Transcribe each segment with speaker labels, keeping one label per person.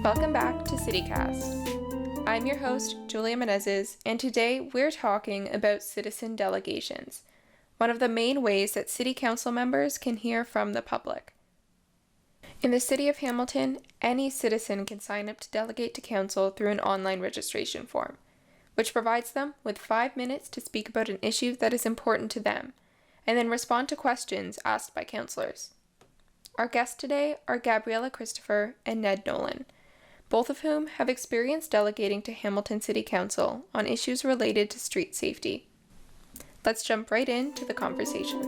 Speaker 1: Welcome back to CityCast. I'm your host, Julia Menezes, and today we're talking about citizen delegations, one of the main ways that City Council members can hear from the public. In the City of Hamilton, any citizen can sign up to delegate to Council through an online registration form, which provides them with 5 minutes to speak about an issue that is important to them, and then respond to questions asked by councillors. Our guests today are Gabriella Christopher and Ned Nolan, both of whom have experience delegating to Hamilton City Council on issues related to street safety. Let's jump right into the conversation.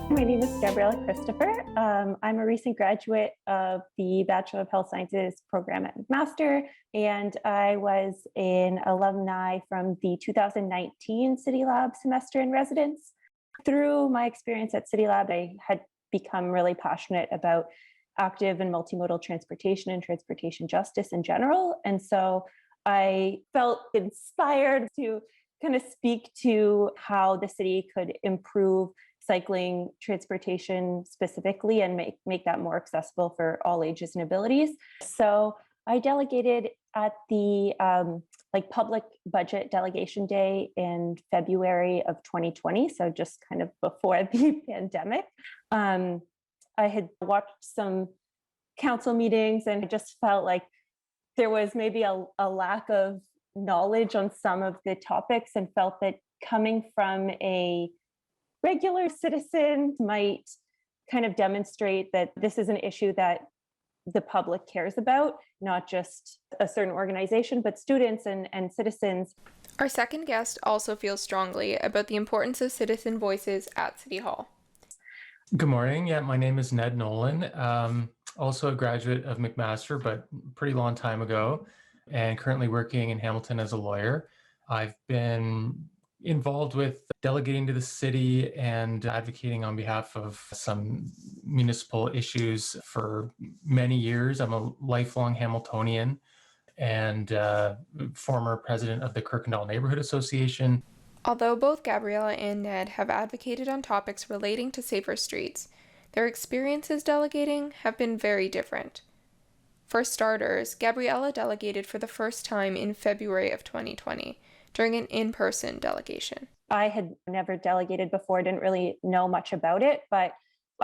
Speaker 2: My name is Gabriella Christopher. I'm a recent graduate of the Bachelor of Health Sciences program at McMaster, and I was an alumni from the 2019 City Lab semester in residence. Through my experience at City Lab, I had become really passionate about active and multimodal transportation and transportation justice in general. And so I felt inspired to kind of speak to how the city could improve cycling transportation specifically and make that more accessible for all ages and abilities. So I delegated at the public budget delegation day in February of 2020. So just kind of before the pandemic. I had watched some council meetings and I just felt like there was maybe a lack of knowledge on some of the topics, and felt that coming from a regular citizen might kind of demonstrate that this is an issue that the public cares about, not just a certain organization, but students and citizens.
Speaker 1: Our second guest also feels strongly about the importance of citizen voices at City Hall.
Speaker 3: Good morning. Yeah, my name is Ned Nolan. Also a graduate of McMaster, but pretty long time ago, and currently working in Hamilton as a lawyer. I've been involved with delegating to the city and advocating on behalf of some municipal issues for many years. I'm a lifelong Hamiltonian and former president of the Kirkendall Neighborhood Association.
Speaker 1: Although both Gabriella and Ned have advocated on topics relating to safer streets, their experiences delegating have been very different. For starters, Gabriella delegated for the first time in February of 2020 during an in-person delegation.
Speaker 2: I had never delegated before, didn't really know much about it, but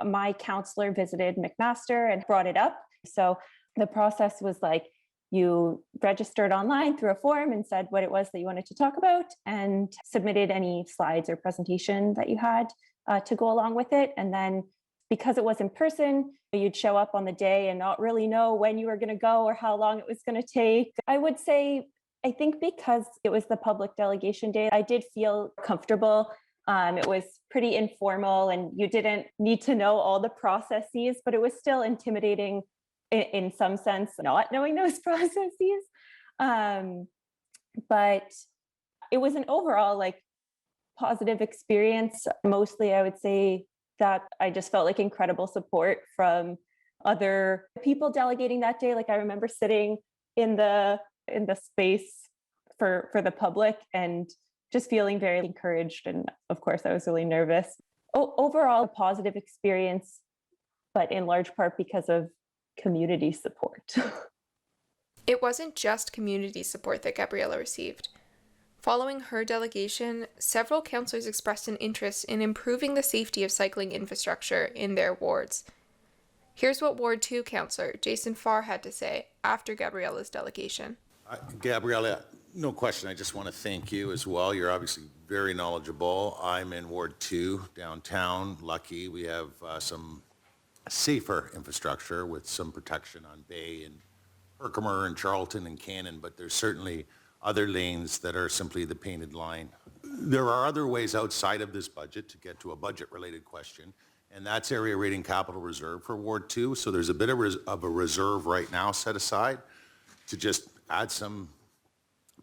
Speaker 2: my counselor visited McMaster and brought it up. So the process was like, you registered online through a form and said what it was that you wanted to talk about and submitted any slides or presentation that you had to go along with it. And then because it was in person, you'd show up on the day and not really know when you were going to go or how long it was going to take. I would say, I think because it was the public delegation day, I did feel comfortable. It was pretty informal and you didn't need to know all the processes, but it was still intimidating in some sense, not knowing those processes. But it was an overall positive experience. Mostly, I would say that I just felt like incredible support from other people delegating that day. Like I remember sitting in the space for the public and just feeling very encouraged. And of course, I was really nervous. Overall, a positive experience, but in large part because of community support.
Speaker 1: It wasn't just community support that Gabriella received. Following her delegation, several councillors expressed an interest in improving the safety of cycling infrastructure in their wards. Here's what Ward 2 councillor Jason Farr had to say after Gabriella's delegation.
Speaker 4: Gabriella, no question, I just want to thank you as well. You're obviously very knowledgeable. I'm in Ward 2 downtown. Lucky we have some safer infrastructure with some protection on Bay and Herkimer and Charlton and Cannon, but there's certainly other lanes that are simply the painted line. There are other ways outside of this budget to get to a budget-related question, and that's area rating capital reserve for Ward 2. So there's a bit of a reserve right now set aside to just add some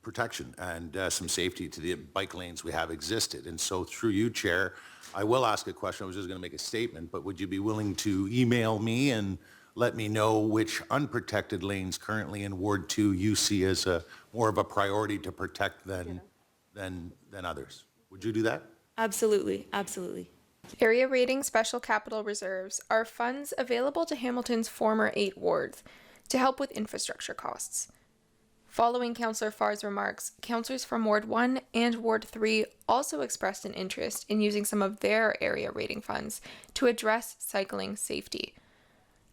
Speaker 4: protection and some safety to the bike lanes we have existed. And so through you, Chair, I will ask a question. I was just going to make a statement, but would you be willing to email me and let me know which unprotected lanes currently in Ward 2 you see as more of a priority to protect than others? Would you do that?
Speaker 5: Absolutely, absolutely.
Speaker 1: Area Rating Special Capital Reserves are funds available to Hamilton's former 8 wards to help with infrastructure costs. Following Councillor Farr's remarks, councillors from Ward 1 and Ward 3 also expressed an interest in using some of their area rating funds to address cycling safety.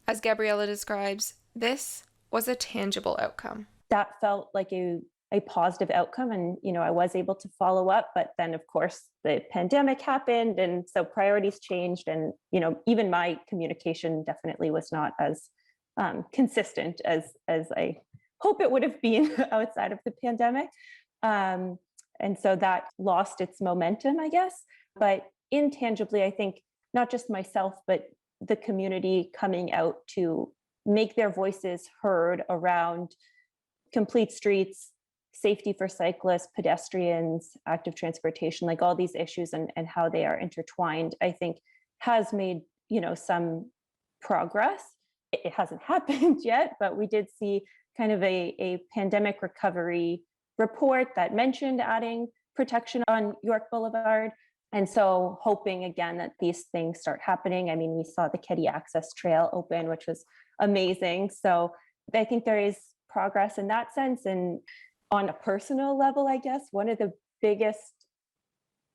Speaker 1: As Gabriella describes, this was a tangible outcome.
Speaker 2: That felt like a positive outcome, and I was able to follow up, but then of course the pandemic happened, and so priorities changed, and even my communication definitely was not as consistent as I hope it would have been outside of the pandemic. And so that lost its momentum, I guess. But intangibly, I think not just myself, but the community coming out to make their voices heard around complete streets, safety for cyclists, pedestrians, active transportation, like all these issues and how they are intertwined, I think has made, some progress. It hasn't happened yet, but we did see kind of a pandemic recovery report that mentioned adding protection on York Boulevard. And so hoping again that these things start happening. I mean, we saw the Keddy Access Trail open, which was amazing. So I think there is progress in that sense. And on a personal level, I guess, one of the biggest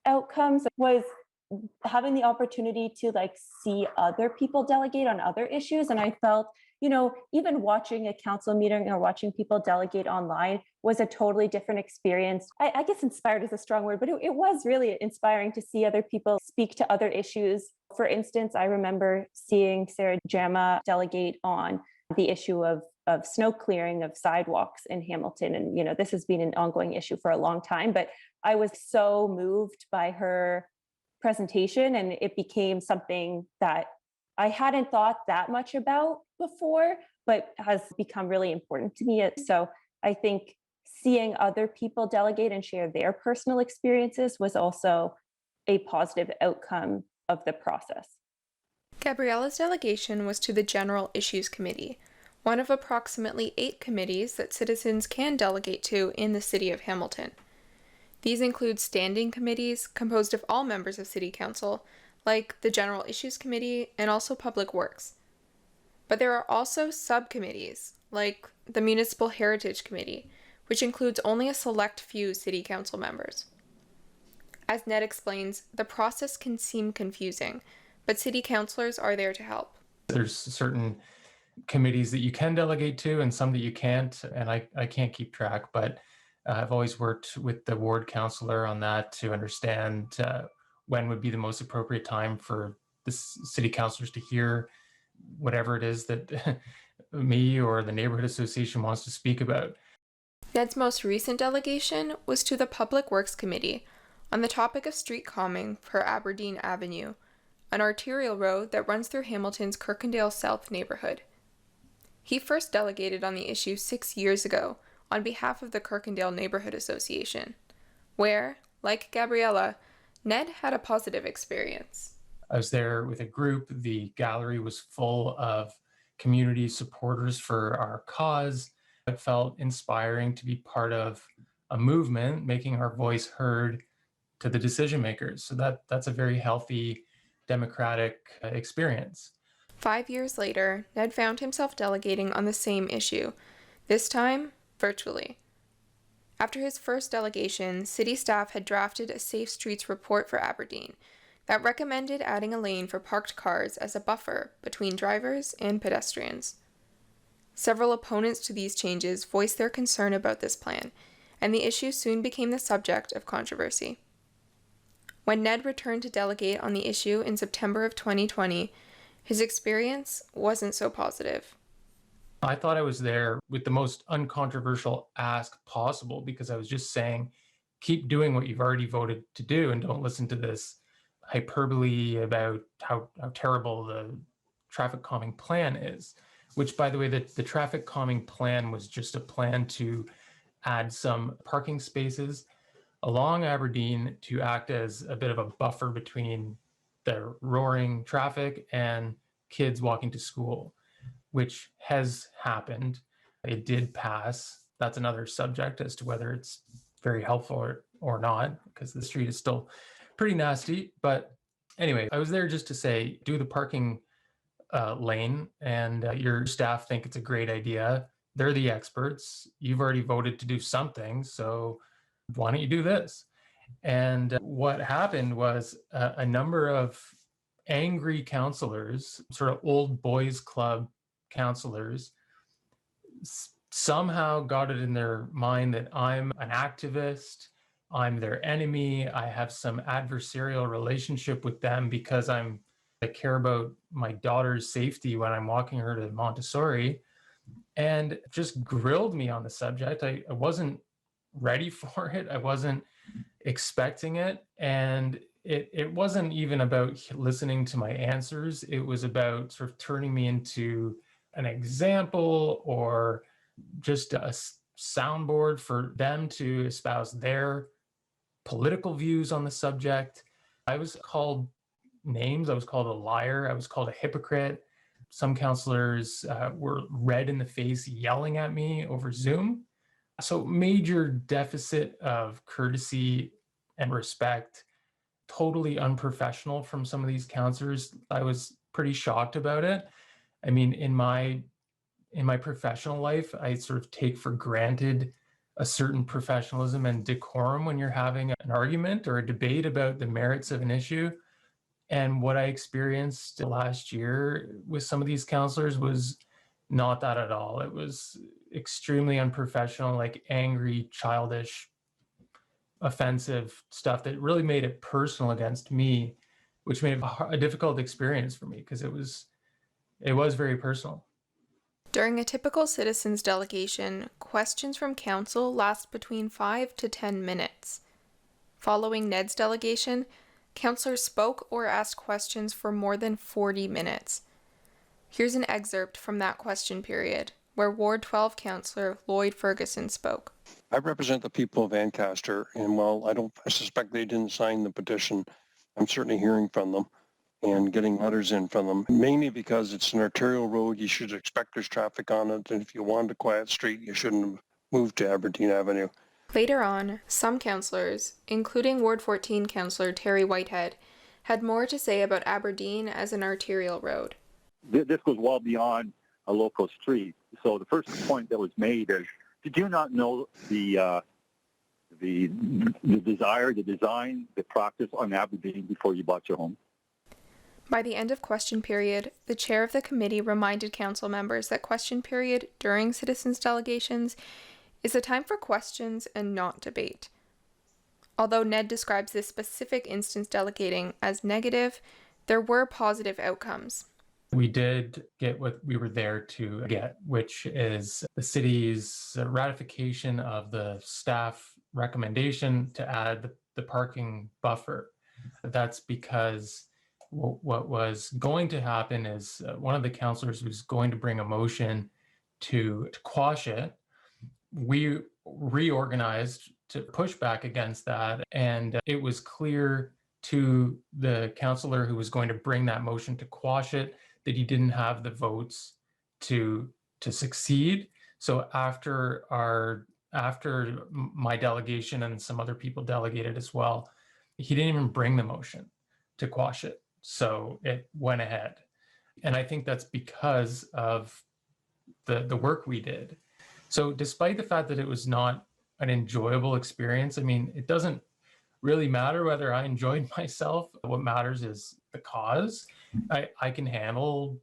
Speaker 2: outcomes was having the opportunity to see other people delegate on other issues. And I felt, even watching a council meeting or watching people delegate online was a totally different experience. I guess inspired is a strong word, but it was really inspiring to see other people speak to other issues. For instance, I remember seeing Sarah Jama delegate on the issue of snow clearing of sidewalks in Hamilton. And, this has been an ongoing issue for a long time, but I was so moved by her presentation, and it became something that I hadn't thought that much about before, but has become really important to me. So I think seeing other people delegate and share their personal experiences was also a positive outcome of the process.
Speaker 1: Gabriella's delegation was to the General Issues Committee, one of approximately 8 committees that citizens can delegate to in the City of Hamilton. These include standing committees composed of all members of City Council, like the General Issues Committee and also Public Works. But there are also subcommittees, like the Municipal Heritage Committee, which includes only a select few City Council members. As Ned explains, the process can seem confusing, but City Councilors are there to help.
Speaker 3: There's certain committees that you can delegate to and some that you can't, and I can't keep track, but I've always worked with the ward councillor on that to understand when would be the most appropriate time for the city councillors to hear whatever it is that me or the neighborhood association wants to speak about.
Speaker 1: Ned's most recent delegation was to the Public Works Committee on the topic of street calming for Aberdeen Avenue, an arterial road that runs through Hamilton's Kirkendale South neighborhood. He first delegated on the issue 6 years ago on behalf of the Kirkendale Neighborhood Association, where, like Gabriella, Ned had a positive experience.
Speaker 3: I was there with a group. The gallery was full of community supporters for our cause. It felt inspiring to be part of a movement, making our voice heard to the decision makers. So that's a very healthy democratic experience.
Speaker 1: 5 years later, Ned found himself delegating on the same issue, this time virtually. After his first delegation, city staff had drafted a Safe Streets report for Aberdeen that recommended adding a lane for parked cars as a buffer between drivers and pedestrians. Several opponents to these changes voiced their concern about this plan, and the issue soon became the subject of controversy. When Ned returned to delegate on the issue in September of 2020, his experience wasn't so positive.
Speaker 3: I thought I was there with the most uncontroversial ask possible, because I was just saying, keep doing what you've already voted to do and don't listen to this hyperbole about how terrible the traffic calming plan is, which, by the way, the traffic calming plan was just a plan to add some parking spaces along Aberdeen to act as a bit of a buffer between the roaring traffic and kids walking to school, which has happened. It did pass. That's another subject as to whether it's very helpful or not, because the street is still pretty nasty. But Anyway, I was there just to say, do the parking lane, and your staff think it's a great idea. They're the experts. You've already voted to do something, so why don't you do this? And what happened was a number of angry counselors, sort of old boys club counselors, somehow got it in their mind that I'm an activist, I'm their enemy, I have some adversarial relationship with them because I care about my daughter's safety when I'm walking her to Montessori, and just grilled me on the subject. I wasn't ready for it. I wasn't expecting it. And it wasn't even about listening to my answers. It was about sort of turning me into an example or just a soundboard for them to espouse their political views on the subject. I was called names. I was called a liar. I was called a hypocrite. Some counselors were red in the face yelling at me over Zoom. So major deficit of courtesy and respect, totally unprofessional from some of these counselors. I was pretty shocked about it. I mean, in my professional life, I sort of take for granted a certain professionalism and decorum when you're having an argument or a debate about the merits of an issue. And what I experienced last year with some of these counselors was not that at all. It was extremely unprofessional, like angry, childish, offensive stuff that really made it personal against me, which made it a difficult experience for me because it was very personal.
Speaker 1: During a typical citizens delegation, questions from council last between 5 to 10 minutes. Following Ned's delegation, councilors spoke or asked questions for more than 40 minutes. Here's an excerpt from that question period, where Ward 12 councillor Lloyd Ferguson spoke.
Speaker 5: I represent the people of Ancaster, and while I suspect they didn't sign the petition, I'm certainly hearing from them and getting letters in from them, mainly because it's an arterial road. You should expect there's traffic on it, and if you wanted a quiet street, you shouldn't have moved to Aberdeen Avenue.
Speaker 1: Later on, some councillors, including Ward 14 councillor Terry Whitehead, had more to say about Aberdeen as an arterial road.
Speaker 6: This goes well beyond a local street. So the first point that was made is, did you not know the desire, the design, the practice on Aberdeen before you bought your home?
Speaker 1: By the end of question period, the chair of the committee reminded council members that question period during citizens' delegations is a time for questions and not debate. Although Ned describes this specific instance delegating as negative, there were positive outcomes.
Speaker 3: We did get what we were there to get, which is the city's ratification of the staff recommendation to add the parking buffer. That's because what was going to happen is one of the councillors was going to bring a motion to quash it. We reorganized to push back against that, and it was clear to the councillor who was going to bring that motion to quash it that he didn't have the votes to succeed. So after my delegation and some other people delegated as well, he didn't even bring the motion to quash it. So it went ahead. And I think that's because of the work we did. So despite the fact that it was not an enjoyable experience, I mean, it doesn't really matter whether I enjoyed myself. What matters is the cause. I can handle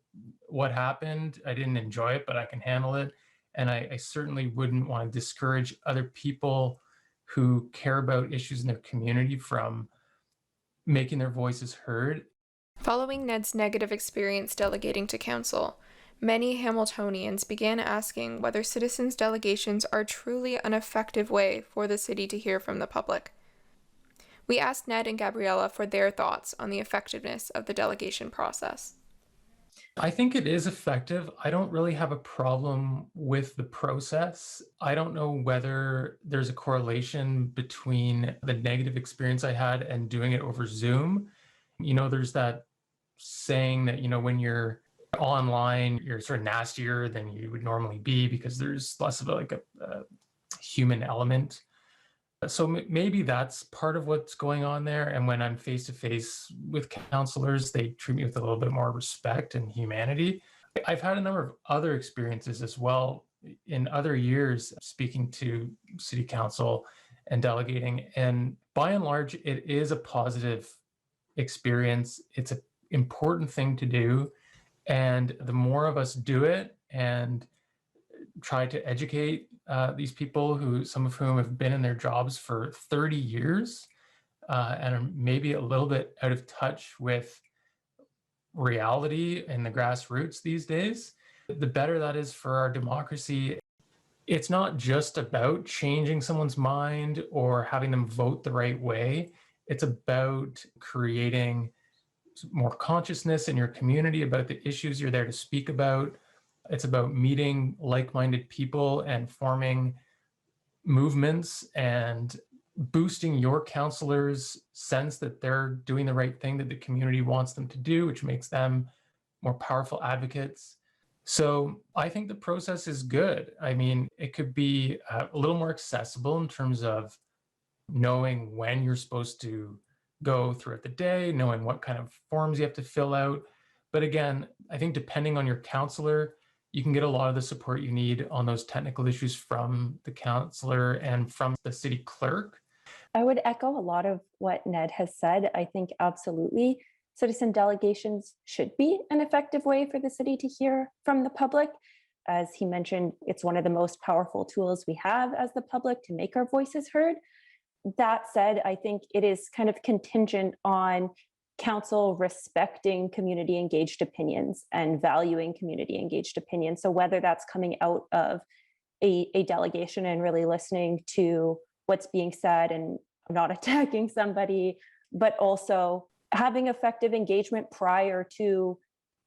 Speaker 3: what happened. I didn't enjoy it, but I can handle it. And I certainly wouldn't want to discourage other people who care about issues in their community from making their voices heard.
Speaker 1: Following Ned's negative experience delegating to council, many Hamiltonians began asking whether citizens' delegations are truly an effective way for the city to hear from the public. We asked Ned and Gabriella for their thoughts on the effectiveness of the delegation process.
Speaker 3: I think it is effective. I don't really have a problem with the process. I don't know whether there's a correlation between the negative experience I had and doing it over Zoom. You know, there's that saying that, you know, when you're online, you're sort of nastier than you would normally be because there's less of a human element. So maybe that's part of what's going on there. And when I'm face to face with counselors, they treat me with a little bit more respect and humanity. I've had a number of other experiences as well in other years speaking to city council and delegating. And by and large, it is a positive experience. It's an important thing to do. And the more of us do it and try to educate these people some of whom have been in their jobs for 30 years and are maybe a little bit out of touch with reality and the grassroots these days, the better that is for our democracy. It's not just about changing someone's mind or having them vote the right way. It's about creating more consciousness in your community about the issues you're there to speak about. It's about meeting like-minded people and forming movements and boosting your counselors' sense that they're doing the right thing that the community wants them to do, which makes them more powerful advocates. So I think the process is good. I mean, it could be a little more accessible in terms of knowing when you're supposed to go throughout the day, knowing what kind of forms you have to fill out. But again, I think depending on your counselor, you can get a lot of the support you need on those technical issues from the counselor and from the city clerk.
Speaker 2: I would echo a lot of what Ned has said. I think absolutely citizen delegations should be an effective way for the city to hear from the public. As he mentioned, it's one of the most powerful tools we have as the public to make our voices heard. That said, I think it is kind of contingent on council respecting community engaged opinions and valuing community engaged opinions. So whether that's coming out of a delegation and really listening to what's being said and not attacking somebody, but also having effective engagement prior to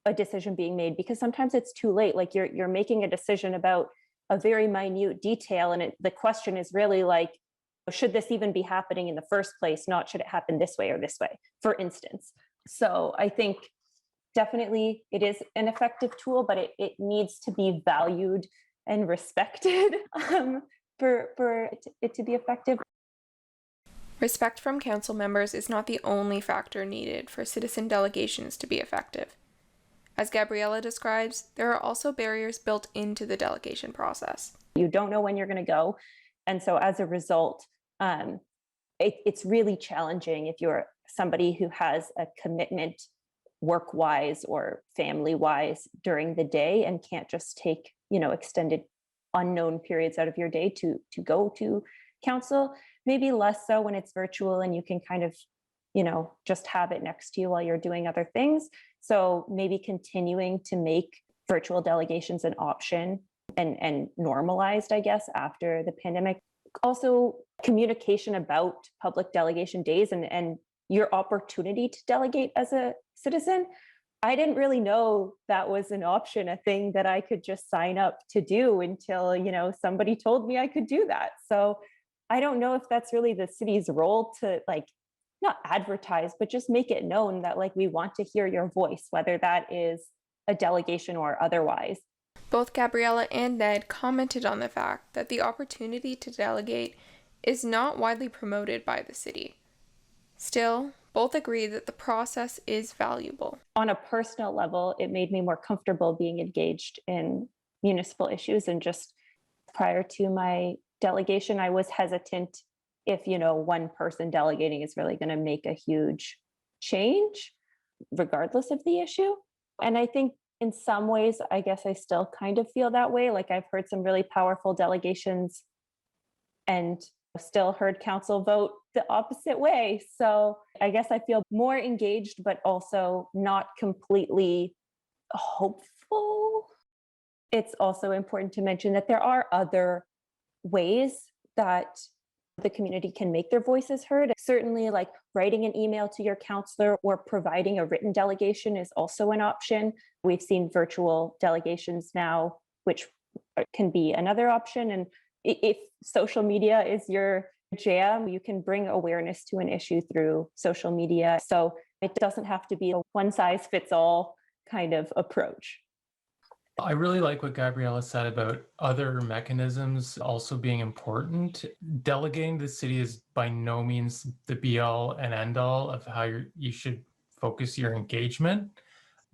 Speaker 2: a decision being made, because sometimes it's too late. Like you're making a decision about a very minute detail, and the question is really like, should this even be happening in the first place? Not should it happen this way or this way, for instance. So I think definitely it is an effective tool, but it needs to be valued and respected for it to be effective.
Speaker 1: Respect from council members is not the only factor needed for citizen delegations to be effective. As Gabriella describes, there are also barriers built into the delegation process.
Speaker 2: You don't know when you're going to go. And so as a result, it's really challenging if you're somebody who has a commitment work-wise or family-wise during the day and can't just take, extended unknown periods out of your day to go to council. Maybe less so when it's virtual and you can kind of, just have it next to you while you're doing other things. So maybe continuing to make virtual delegations an option and normalized, I guess, after the pandemic. Also, communication about public delegation days and your opportunity to delegate as a citizen. I didn't really know that was an option, a thing that I could just sign up to do until, somebody told me I could do that. So I don't know if that's really the city's role to not advertise, but just make it known that we want to hear your voice, whether that is a delegation or otherwise.
Speaker 1: Both Gabriella and Ned commented on the fact that the opportunity to delegate is not widely promoted by the city. Still, both agree that the process is valuable.
Speaker 2: On a personal level, it made me more comfortable being engaged in municipal issues. And just prior to my delegation, I was hesitant if, one person delegating is really going to make a huge change, regardless of the issue. And I think in some ways, I guess I still kind of feel that way. I've heard some really powerful delegations and still heard council vote the opposite way. So I guess I feel more engaged, but also not completely hopeful. It's also important to mention that there are other ways that the community can make their voices heard. Certainly, writing an email to your counselor or providing a written delegation is also an option. We've seen virtual delegations now, which can be another option. And if social media is your jam, you can bring awareness to an issue through social media. So it doesn't have to be a one-size-fits-all kind of approach.
Speaker 3: I really like what Gabriella said about other mechanisms also being important. Delegating to the city is by no means the be all and end all of how you should focus your engagement.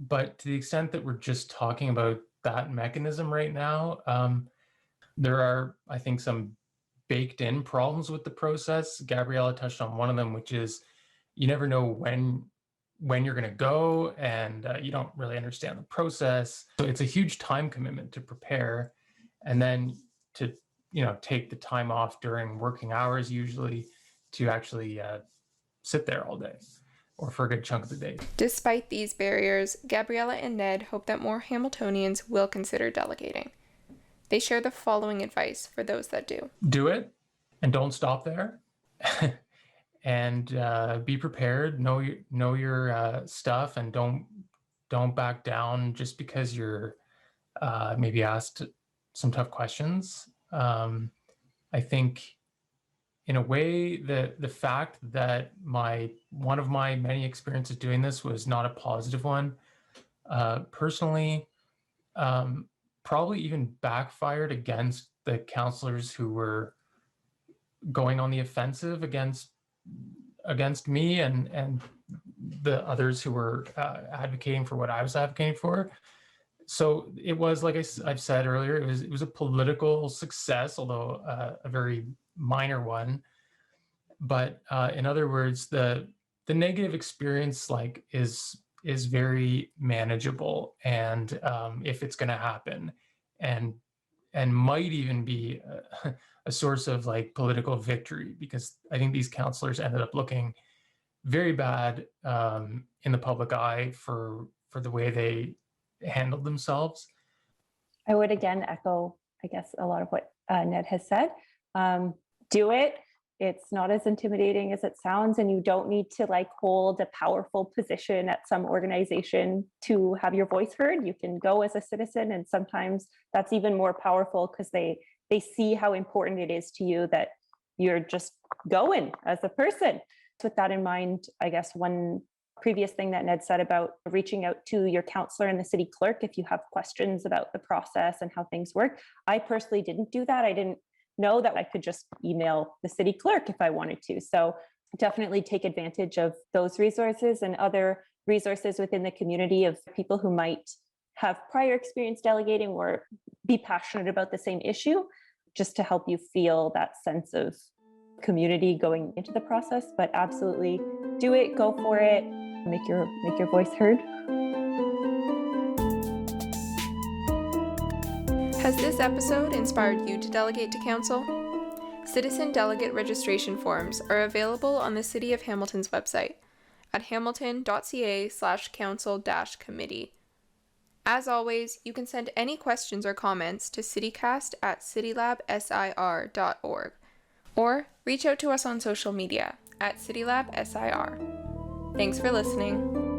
Speaker 3: But to the extent that we're just talking about that mechanism right now, there are, I think, some baked in problems with the process. Gabriella touched on one of them, which is you never know when you're going to go, and you don't really understand the process. So it's a huge time commitment to prepare, and then to take the time off during working hours usually to actually sit there all day or for a good chunk of the day.
Speaker 1: Despite these barriers, Gabriella and Ned hope that more Hamiltonians will consider delegating. They share the following advice for those that do.
Speaker 3: Do it and don't stop there. And be prepared, know your stuff, and don't back down just because you're maybe asked some tough questions. I think in a way the fact that one of my many experiences doing this was not a positive one, personally, probably even backfired against the counselors who were going on the offensive against me and the others who were advocating for what I was advocating for. So it was, like I've said earlier, it was a political success, although a very minor one. But in other words, the negative experience is very manageable, and if it's going to happen, and might even be a source of political victory, because I think these counselors ended up looking very bad in the public eye for the way they handled themselves.
Speaker 2: I would again echo, I guess, a lot of what Ned has said. Do it. It's not as intimidating as it sounds, and you don't need to hold a powerful position at some organization to have your voice heard. You can go as a citizen, and sometimes that's even more powerful because they see how important it is to you that you're just going as a person. With that in mind, I guess one previous thing that Ned said about reaching out to your counselor and the city clerk if you have questions about the process and how things work. I personally didn't do that. I didn't know that I could just email the city clerk if I wanted to. So definitely take advantage of those resources and other resources within the community of people who might have prior experience delegating or be passionate about the same issue, just to help you feel that sense of community going into the process. But absolutely do it, go for it, make your voice heard.
Speaker 1: Has this episode inspired you to delegate to council? Citizen delegate registration forms are available on the City of Hamilton's website at hamilton.ca/council-committee. As always, you can send any questions or comments to citycast@citylabsir.org or reach out to us on social media at citylabsir. Thanks for listening.